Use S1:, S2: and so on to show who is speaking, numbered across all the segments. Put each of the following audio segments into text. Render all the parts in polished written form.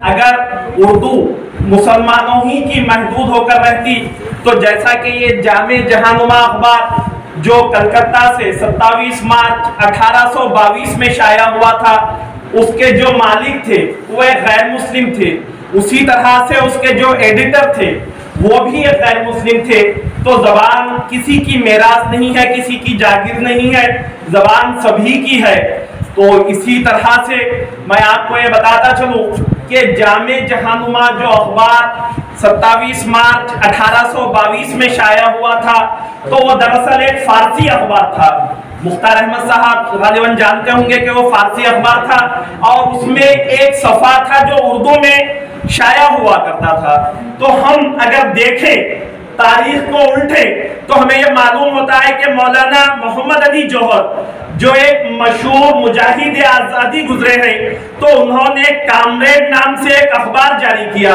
S1: अगर उर्दू मुसलमानों ही की महदूद होकर रहती तो जैसा कि ये जामे जहानुमा अखबार जो कलकत्ता से 27 मार्च 1822 में शाया हुआ था, उसके जो मालिक थे वो एक गैर मुस्लिम थे, उसी तरह से उसके जो एडिटर थे वो भी एक गैर मुस्लिम थे। तो जबान किसी की मेराज नहीं है, किसी की जागीर नहीं है, जबान सभी की है। तो इसी तरह से मैं आपको ये बताता चलूं कि जामे जहानुमा जो अखबार 27 मार्च 1822 में शाया हुआ था, तो वो दरअसल एक फारसी अखबार था। मुख्तार अहमद साहब गालिबन जानते होंगे कि वो फारसी अखबार था और उसमें एक सफ़ा था जो उर्दू में शाया हुआ करता था। तो हम अगर देखें तारीख को उल्टे तो हमें यह मालूम होता है कि मौलाना मोहम्मद अली जौहर जो एक मशहूर मुजाहिद आज़ादी गुजरे हैं, तो उन्होंने कामरेड नाम से एक अखबार जारी किया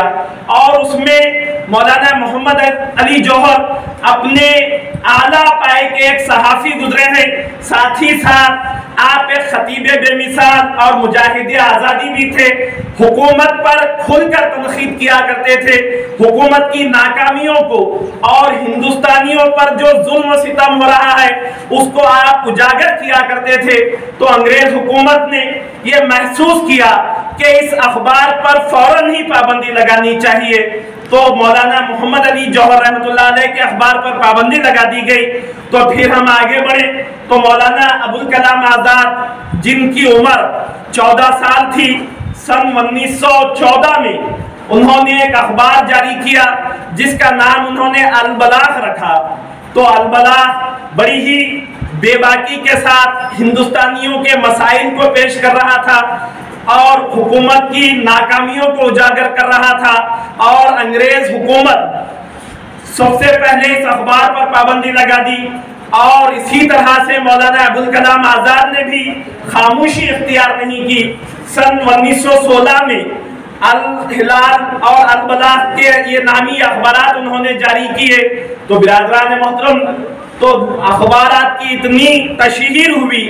S1: और उसमें मौलाना मोहम्मद अली जौहर अपने आला पाए के एक सहाफ़ी गुजरे हैं, साथ ही साथ आप एक खतीब बेमिसाल और मुजाहिद आज़ादी भी थे। हुकूमत पर खुलकर तनकीद किया करते थे, हुकूमत की नाकामियों को और हिंदुस्तानियों पर जो जुल्म सितम हो रहा है उसको आप उजागर किया करते थे। तो अंग्रेज हुकूमत ने यह महसूस किया कि इस अखबार पर फौरन ही पाबंदी लगानी चाहिए। तो मौलाना मोहम्मद अली जौहर रहमतुल्लाह अलैह के अखबार पर पाबंदी लगा दी गई। तो फिर हम आगे बढ़े तो मौलाना अबुल कलाम आज़ाद जिनकी उम्र 14 साल थी, सन 1914 में उन्होंने एक अखबार जारी किया जिसका नाम उन्होंने अल-बलाग रखा। तो अल-बलाग बड़ी ही बेबाकी के साथ हिंदुस्तानियों के मसाइल को पेश कर रहा था और हुकूमत की नाकामियों को उजागर कर रहा था। और अंग्रेज हुकूमत सबसे पहले इस अखबार पर पाबंदी लगा दी और इसी तरह से मौलाना अबुल कलाम आज़ाद ने भी खामोशी इख्तियार नहीं की। सन 1916 में अल-हिलाल और अल-बलाग के ये नामी अखबारात उन्होंने जारी किए। तो बिरादरान मोहतरम, तो अखबारात की इतनी तशहीर हुई,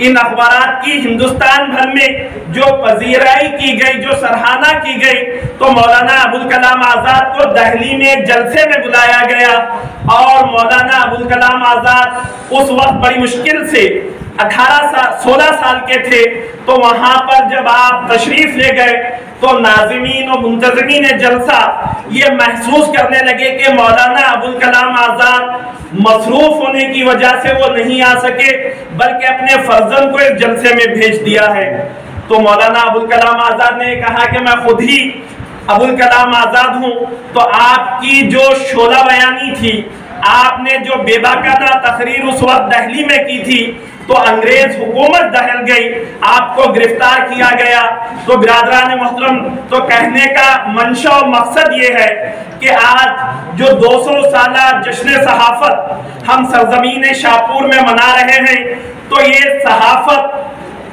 S1: इन अखबारात की हिंदुस्तान भर में जो पजीराई की गई, जो सराहना की गई, तो मौलाना अबुल कलाम आज़ाद को दिल्ली में एक जलसे में बुलाया गया और मौलाना अबुल कलाम आज़ाद उस वक्त बड़ी मुश्किल से 16 साल के थे। तो वहां पर जब आप तशरीफ ले गए तो नाज़िमीन और मुंतज़मीन जलसा ये महसूस करने लगे कि मौलाना अबुल कलाम आज़ाद मसरूफ होने की वजह से वो नहीं आ सके, बल्कि अपने फर्जंद को इस जलसे में भेज दिया है। तो मौलाना अबुल कलाम आज़ाद ने कहा कि मैं खुद ही अबुल कलाम आज़ाद हूँ। तो आपकी जो शोला बयानी थी, आपने जो बेबाकाना तकरीर उस वक्त दिल्ली में की थी, तो अंग्रेज हुकूमत दहल गई, आपको गिरफ्तार किया गया। तो बिरादरान मोहतरम, तो कहने का मंशा और मकसद ये है कि आज जो 200 साला जश्न सहाफत हम सरजमीन शाहपुर में मना रहे हैं, तो ये सहाफत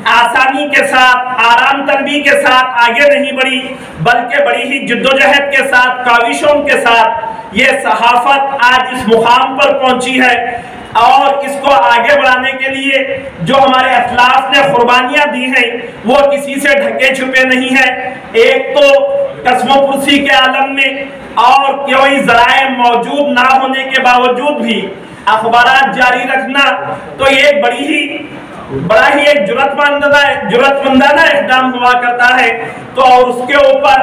S1: आसानी के साथ, आराम तलबी के साथ आगे नहीं बढ़ी, बल्कि बड़ी ही जिद्दोजहद के साथ, काविशों के साथ ये सहाफत आज इस मुकाम पर पहुंची है। और इसको आगे बढ़ाने के लिए जो हमारे असलाफ ने कुर्बानियां दी हैं वो किसी से ढके छुपे नहीं है। एक तो कसमोपुरसी के आलम में और कोई जराए मौजूद ना होने के बावजूद भी अखबारात जारी रखना, तो ये बड़ा ही एक जुर्रतमंदाना इक़दाम हुआ करता है। तो और उसके ऊपर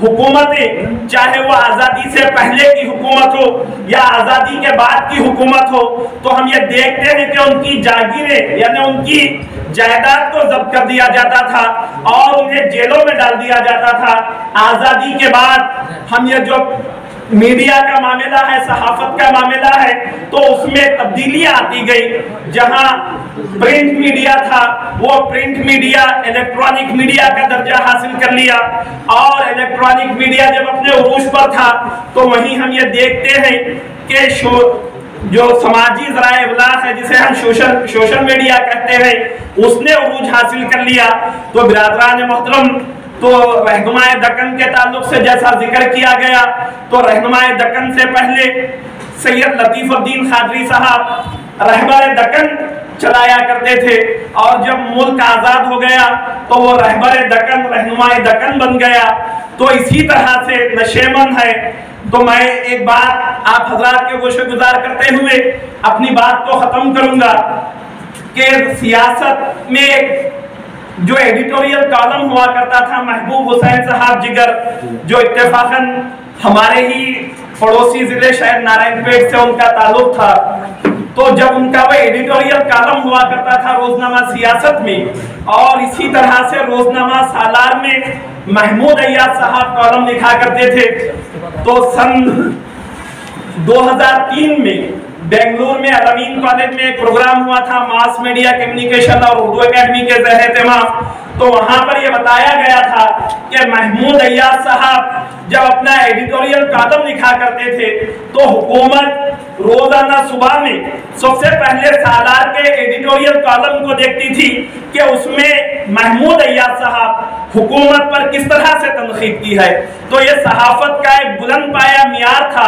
S1: हुकूमतें, चाहे वो आज़ादी से पहले की हुकूमत हो या आज़ादी के बाद की हुकूमत हो, तो हम ये देखते हैं कि उनकी जागीरें यानी उनकी जायदाद को जब्त कर दिया जाता था और उन्हें जेलों में डाल दिया जाता था। आज़ादी के बाद हम ये जो मीडिया का मामला है, सहाफत का मामला है, तो उसमें तब्दीलियां आती गई। जहां प्रिंट मीडिया था वो प्रिंट मीडिया इलेक्ट्रॉनिक मीडिया का दर्जा हासिल कर लिया और इलेक्ट्रॉनिक मीडिया जब अपने उरूज पर था, तो वहीं हम ये देखते हैं कि जो समाजी ज़राए इब्लाग है, जिसे हम सोशल मीडिया कहते हैं, उसने उरूज हासिल कर लिया। तो बिरादरान मोहतरम, तो रहनुमाए दक्कन के ताल्लुक से जैसा जिक्र किया गया, तो रहनुमाए दक्कन से पहले सैयद लतीफ़ुद्दीन क़ादरी साहब रहबर दक्कन चलाया करते थे, और जब मुल्क आजाद हो गया तो वो रहबर दक्कन रहनुमाए दक्कन बन गया। तो इसी तरह से नशेमन है। तो मैं एक बात आप हजरात के गोशेगुजार करते हुए अपनी बात को खत्म करूंगा कि सियासत में जो एडिटोरियल कॉलम हुआ करता था महबूब हुसैन साहब जिगर, जो इत्तेफाकन हमारे ही पड़ोसी जिले शहर नारायणपेट से उनका ताल्लुक था, तो जब उनका वह एडिटोरियल कॉलम हुआ करता था रोजनामा सियासत में, और इसी तरह से रोजनामा सालार में महमूद अय्याज साहब कॉलम लिखा करते थे। तो सन 2003 में बेंगलुरु में अल-अमीन कॉलेज में एक प्रोग्राम हुआ था मास मीडिया कम्युनिकेशन और उर्दू एकेडमी के ज़ेर-ए-एहतिमाम। तो वहां पर यह बताया गया था कि महमूद अय्याज साहब जब अपना एडिटोरियल कॉलम लिखा करते थे तो हुकूमत रोजाना सुबह में सबसे पहले सालार के एडिटोरियल कॉलम को देखती थी कि उसमें महमूद अय्याज साहब हुकूमत पर किस तरह से तनकीद की है। तो ये सहाफत का एक बुलंद पाया मियार था।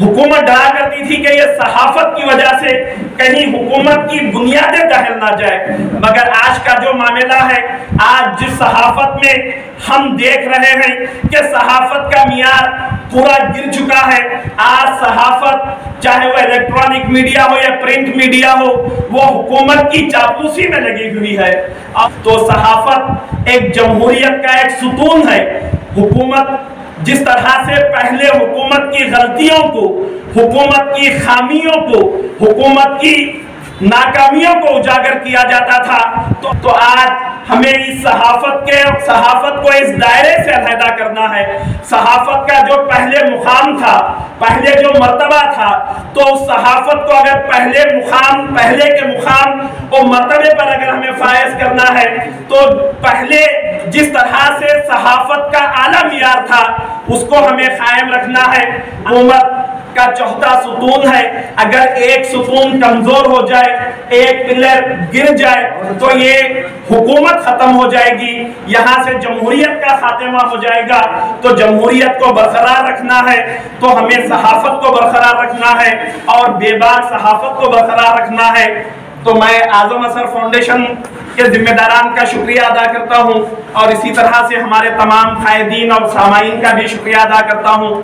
S1: हुकूमत डरा करती थी कि ये सहाफत की वजह से कहीं हुकूमत की बुनियादें दहल ना जाए। मगर आज का जो मामला है, आज जिस सहाफत में हम देख रहे हैं कि सहाफत का मियार पूरा गिर चुका है। आज सहाफत चाहे वो इलेक्ट्रॉनिक मीडिया हो या प्रिंट मीडिया हो, वो हुकूमत की चापलूसी में लगी हुई है। अब तो सहाफत एक जमहूरियत का एक सुतून है। हुकूमत जिस तरह से पहले हुकूमत की गलतियों को, हुकूमत की खामियों को, हुकूमत की नाकामियों को उजागर किया जाता था, तो आज हमें इस सहाफत को इस दायरे से अलहदा करना है। सहाफत का जो पहले मुकाम था, पहले जो मर्तबा था, तो उस सहाफत को अगर पहले के मुकाम और मर्तबे पर अगर हमें फायज करना है, तो पहले जिस तरह से सहाफत का आला मियार था उसको हमें कायम रखना है। हुकूमत का चौथा सुतून है, अगर एक सुतून कमजोर हो जाए, एक पिलर गिर जाए, तो ये हुकूमत खत्म हो जाएगी, यहाँ से जमहूरियत का खात्मा हो जाएगा। तो जमहूरियत को बरकरार रखना है तो हमें सहाफत को बरकरार रखना है और बेबाक सहाफत को बरकरार रखना है। तो मैं आजम असर फाउंडेशन के जिम्मेदारान का शुक्रिया अदा करता हूँ और इसी तरह से हमारे तमाम कायदीन और सामाईन का भी शुक्रिया अदा करता हूँ।